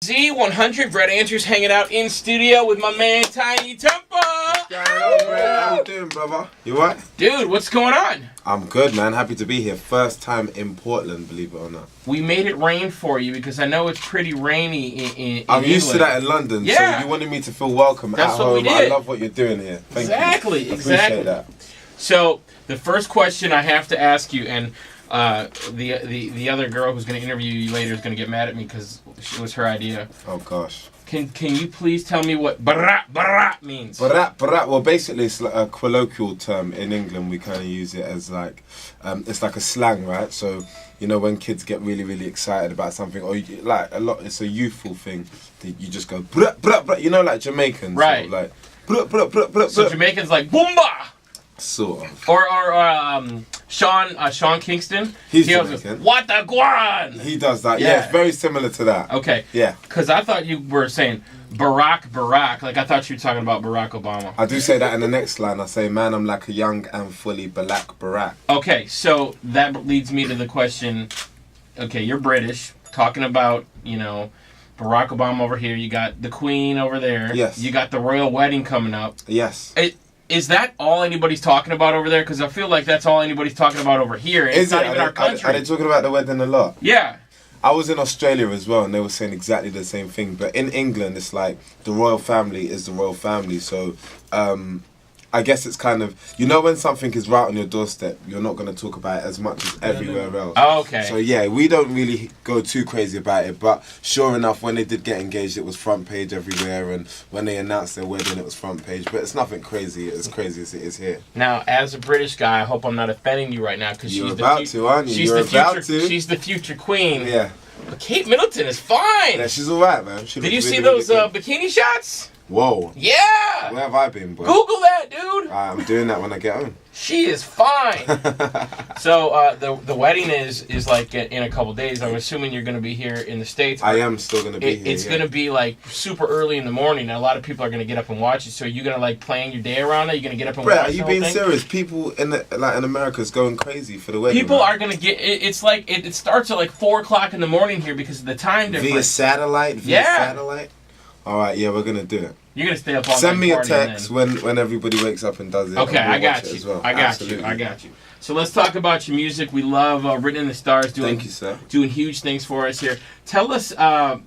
Z100, Brett Andrews hanging out in studio with my man Tinie Tempah. How you doing, brother? You right? Dude, what's going on? I'm good, man. Happy to be here. First time in Portland, believe it or not. We made it rain for you because I know it's pretty rainy in I'm used to England. that in London, Yeah. so you wanted me to feel welcome That's at what we home. I did. love what you're doing here. Thank Exactly, you. exactly. Appreciate that. So the first question I have to ask you, and the other girl who's going to interview you later is going to get mad at me because it was her idea. Oh gosh. Can you please tell me what barat means? Barat. Well, basically, it's like a colloquial term in England. We kind of use it as like, it's like a slang, right? So, you know, when kids get really, really excited about something, or like a lot, it's a youthful thing. You just go barat. You know, like Jamaicans, right? Like barat. So Jamaicans like boomba. Sort of. Or Sean Kingston. He's goes, Jamaican. what the guan? He does that. Yeah, it's very similar to that. Okay. Yeah. Because I thought you were saying Barack. Like I thought you were talking about Barack Obama. I do say that in the next line. I say, man, I'm like a young and fully black Barack. Okay, so that leads me to the question. Okay, you're British. Talking about, you know, Barack Obama over here. You got the Queen over there. Yes. You got the royal wedding coming up. Yes. Is that all anybody's talking about over there? Because I feel like that's all anybody's talking about over here. It's not even our country. Are they talking about the wedding a lot? Yeah. I was in Australia as well, and they were saying exactly the same thing. But in England, it's like the royal family is the royal family. So I guess it's kind of, you know, when something is right on your doorstep, you're not going to talk about it as much as everywhere else. Oh, okay. So yeah, we don't really go too crazy about it. But sure enough, when they did get engaged, it was front page everywhere. And when they announced their wedding, it was front page. But it's nothing crazy as it is here. Now, as a British guy, I hope I'm not offending you right now because You're about to, aren't you? You're about to. She's the future queen. Yeah. But Kate Middleton is fine. Yeah, she's all right, man. Did you see those bikini shots? Whoa. Yeah. Where have I been, boy? Google that, dude. I'm doing that when I get home. She is fine. So the wedding is like in a couple days. I'm assuming you're going to be here in the States. I am still going to be here. It's going to be like super early in the morning. And a lot of people are going to get up and watch it. So are you going to like plan your day around it? You're going to get up and watch it? Are you being serious? People in America is going crazy for the wedding. People are going to get. It's like it starts at like 4:00 in the morning here because of the time difference. Via satellite. Yeah. All right, yeah, we're gonna do it. You're gonna stay up all night. Send me a text when everybody wakes up and does it. Okay, I got you. As well. I got you. So let's talk about your music. We love Written in the Stars. Thank you, sir. Doing huge things for us here. Tell us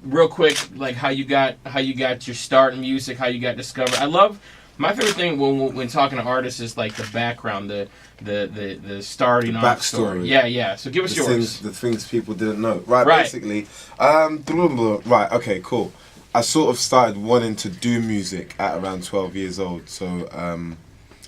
real quick, like how you got your start in music, how you got discovered. I love. My favorite thing when talking to artists is like the background, the starting off backstory. Yeah. So give us yours. The things people didn't know. Right. Basically. Right. Okay. Cool. I sort of started wanting to do music at around 12 years old. So,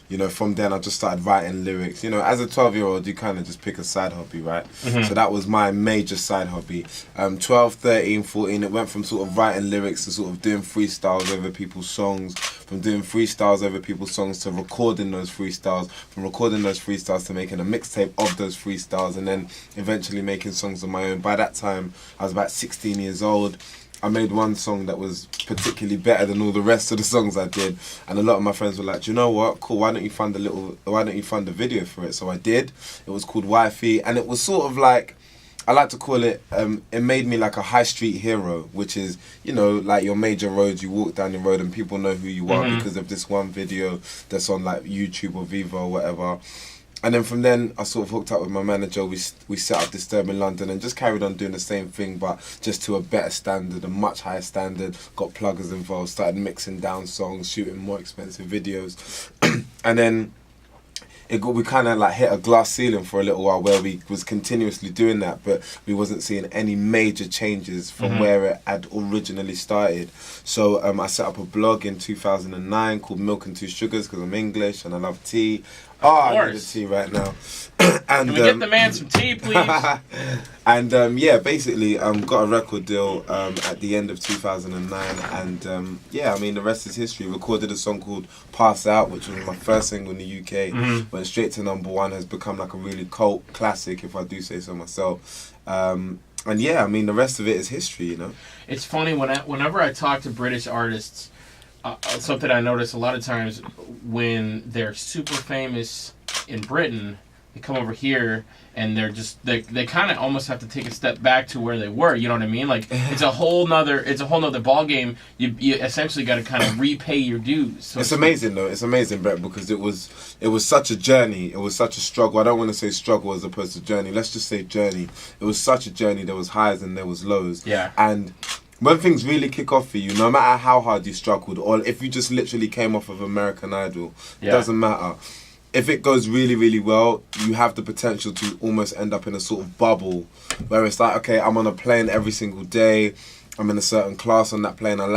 you know, from then I just started writing lyrics. You know, as a 12-year-old, you kind of just pick a side hobby, right? Mm-hmm. So that was my major side hobby. 12, 13, 14, it went from sort of writing lyrics to sort of doing freestyles over people's songs, from doing freestyles over people's songs to recording those freestyles, from recording those freestyles to making a mixtape of those freestyles, and then eventually making songs of my own. By that time, I was about 16 years old. I made one song that was particularly better than all the rest of the songs I did, and a lot of my friends were like, "Do you know what? Cool. Why don't you fund a video for it?" So I did. It was called Wifey, and it was sort of like, I like to call it. It made me like a high street hero, which is, you know, like your major roads. You walk down your road and people know who you are because of this one video that's on like YouTube or Vivo or whatever. And then from then, I sort of hooked up with my manager. We set up Disturb in London and just carried on doing the same thing, but just to a better standard, a much higher standard. Got pluggers involved, started mixing down songs, shooting more expensive videos. And then we kind of like hit a glass ceiling for a little while where we was continuously doing that, but we wasn't seeing any major changes from where it had originally started. So I set up a blog in 2009 called Milk and Two Sugars because I'm English and I love tea. I need a tea right now. And, can we get the man some tea, please? And yeah, basically got a record deal at the end of 2009, and yeah, I mean the rest is history. Recorded a song called Pass Out, which was my first single in the UK. Went straight to #1, has become like a really cult classic, if I do say so myself. And yeah, I mean the rest of it is history, you know. It's funny whenever I talk to British artists. Something I notice a lot of times when they're super famous in Britain, they come over here and they're just they kind of almost have to take a step back to where they were. You know what I mean? Like it's a whole nother ball game. You essentially got to kind of repay your dues. So it's amazing though. It's amazing, Brett, because it was such a journey. It was such a struggle. I don't want to say struggle as opposed to journey. Let's just say journey. It was such a journey. There was highs and there was lows. Yeah. And when things really kick off for you, no matter how hard you struggled, or if you just literally came off of American Idol, it doesn't matter. If it goes really, really well, you have the potential to almost end up in a sort of bubble where it's like, okay, I'm on a plane every single day. I'm in a certain class on that plane. I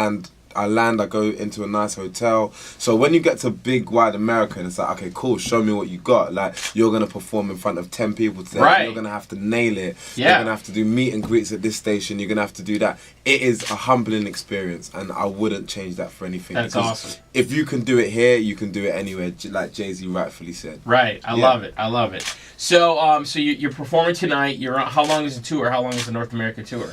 go into a nice hotel. So when you get to big, wide America, it's like, okay, cool, show me what you got. Like, you're going to perform in front of 10 people today. Right. You're going to have to nail it. Yeah. You're going to have to do meet and greets at this station. You're going to have to do that. It is a humbling experience, and I wouldn't change that for anything. That's awesome. If you can do it here, you can do it anywhere, like Jay-Z rightfully said. Right. I love it. So, you're performing tonight. You're on, how long is the tour? How long is the North America tour?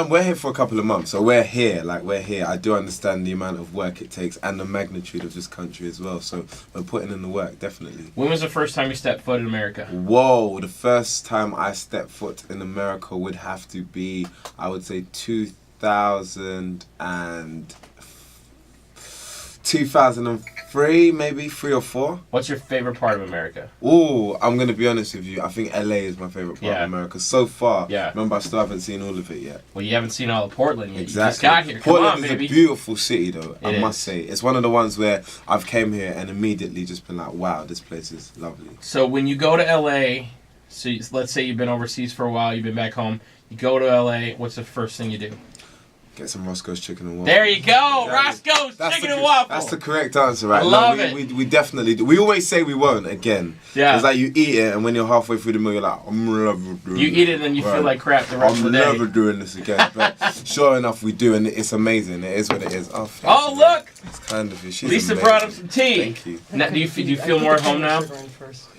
We're here for a couple of months, so we're here. I do understand the amount of work it takes and the magnitude of this country as well. So we're putting in the work, definitely. When was the first time you stepped foot in America? Whoa, the first time I stepped foot in America would have to be, I would say, 2003, maybe 3 or 4. What's your favorite part of America? Ooh, I'm going to be honest with you. I think LA is my favorite part of America so far. Yeah. Remember, I still haven't seen all of it yet. Well, you haven't seen all of Portland yet. Exactly. You just got here. Portland Come on, is baby. a beautiful city, though. I It must is. say, it's one of the ones where I've came here and immediately just been like, wow, this place is lovely. So when you go to LA, let's say you've been overseas for a while, you've been back home, you go to LA, what's the first thing you do? Get some Roscoe's chicken and waffles. There you go, Exactly. Roscoe's chicken and waffles. That's the correct answer, right? I love it. it. We definitely do. We always say we won't again. Yeah. It's like you eat it, and when you're halfway through the meal, you're like, I'm never doing You this. eat it and then you feel like crap the rest of the day. I'm never doing this again. But sure enough, we do, and it's amazing. It is what it is. Oh, Oh, look! It's kind of you. She's Lisa amazing. brought up some tea. Thank you. Now, do you feel more at home now?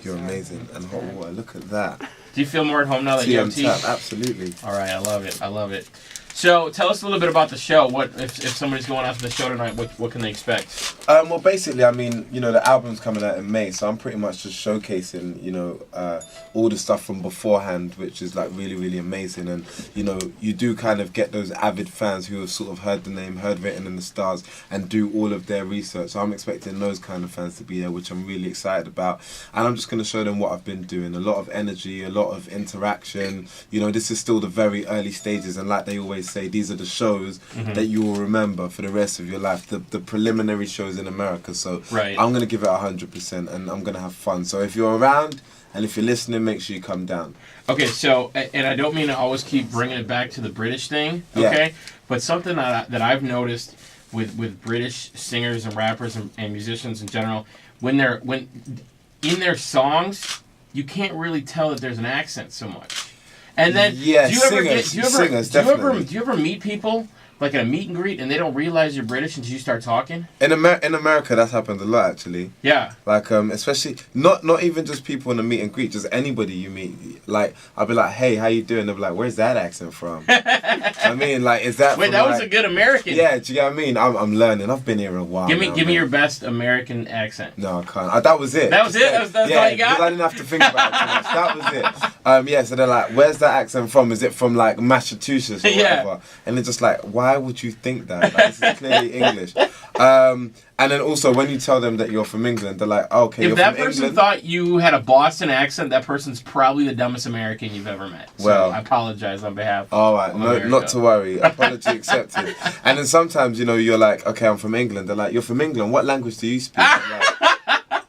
You're amazing. And hot water. Look at that. Do you feel more at home now that you have tea? Tap, absolutely. All right, I love it. So tell us a little bit about the show. What if somebody's going out to the show tonight? What can they expect? Well, basically, I mean, the album's coming out in May, so I'm pretty much just showcasing, all the stuff from beforehand, which is like really, really amazing. And you do kind of get those avid fans who have sort of heard the name, heard Written in the Stars, and do all of their research. So I'm expecting those kind of fans to be there, which I'm really excited about. And I'm just going to show them what I've been doing. A lot of energy, a lot of interaction. This is still the very early stages, and like they always say, these are the shows that you will remember for the rest of your life, the preliminary shows in America. So Right. I'm going to give it 100%, and I'm going to have fun. So if you're around and if you're listening, make sure you come down. Okay, so, and I don't mean to always keep bringing it back to the British thing, Yeah. okay? But something that I've noticed with British singers and rappers and musicians in general, when in their songs, you can't really tell that there's an accent so much. And then, do you ever meet people like at a meet and greet and they don't realize you're British until you start talking? In America, that's happened a lot, actually. Yeah. Like, especially, not even just people in a meet and greet, just anybody you meet. Like, I'll be like, hey, how you doing? They'll be like, where's that accent from? I mean, like, is that Wait, from, that was like, a good American. Yeah, do you get what I mean? I'm learning. I've been here a while. Give me your best American accent. No, I can't. That was it. That was it? That's all you got? Because I didn't have to think about it too much. That was it. So they're like, where's that accent from? Is it from, like, Massachusetts or Yeah. whatever? And they're just like, why would you think that? Like, this is clearly English. And then also, when you tell them that you're from England, they're like, oh, okay, If you're that from person England? thought you had a Boston accent, that person's probably the dumbest American you've ever met. So Well, I apologize on behalf all right, of no, America. not to worry. Apology accepted. And then sometimes, you're like, okay, I'm from England. They're like, you're from England. What language do you speak? I'm like,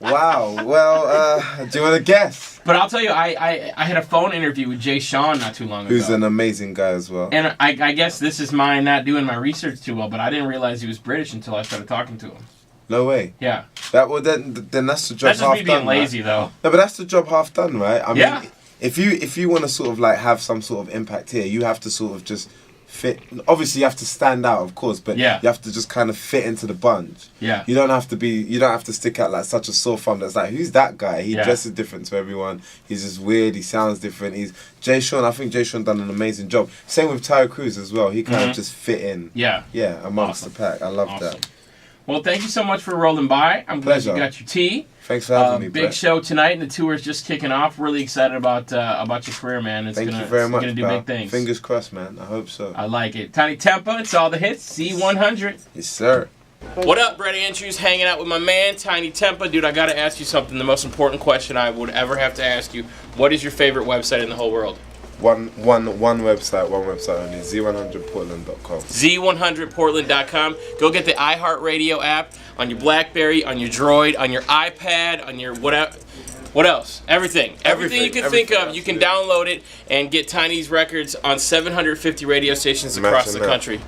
wow. Well, do you want to guess? But I'll tell you, I had a phone interview with Jay Sean not too long ago. Who's an amazing guy as well. And I guess this is my not doing my research too well, but I didn't realize he was British until I started talking to him. No way. Yeah. Then that's the job That's just half me being done, lazy, right? though. No, but that's the job half done, right? I mean, Yeah. if you want to sort of like have some sort of impact here, you have to sort of just fit. Obviously, you have to stand out, of course, but Yeah. you have to just kind of fit into the bunch. Yeah. You don't have to stick out like such a sore thumb that's like, who's that guy? He Yeah. dresses different to everyone. He's just weird. He sounds different. Jay Sean. I think Jay Sean done an amazing job. Same with Tyler Cruz as well. He kind of just fit in. Yeah. Yeah, amongst the pack. I love that. Well, thank you so much for rolling by. I'm glad you got your tea. Thanks for having me, big Brett. show tonight, and the tour is just kicking off. Really excited about your career, man. Thank you very much. Gonna do big things. Fingers crossed, man. I hope so. I like it. Tinie Tempah, it's all the hits. Z100. Yes, sir. What up, Brett Andrews? Hanging out with my man, Tinie Tempah. Dude, I gotta ask you something. The most important question I would ever have to ask you. What is your favorite website in the whole world? One website only. Z100portland.com. Z100portland.com. Go get the iHeartRadio app on your BlackBerry, on your Droid, on your iPad, on your whatever. What else? Everything you can think of, you can download it and get Tinie's records on 750 radio stations across the country.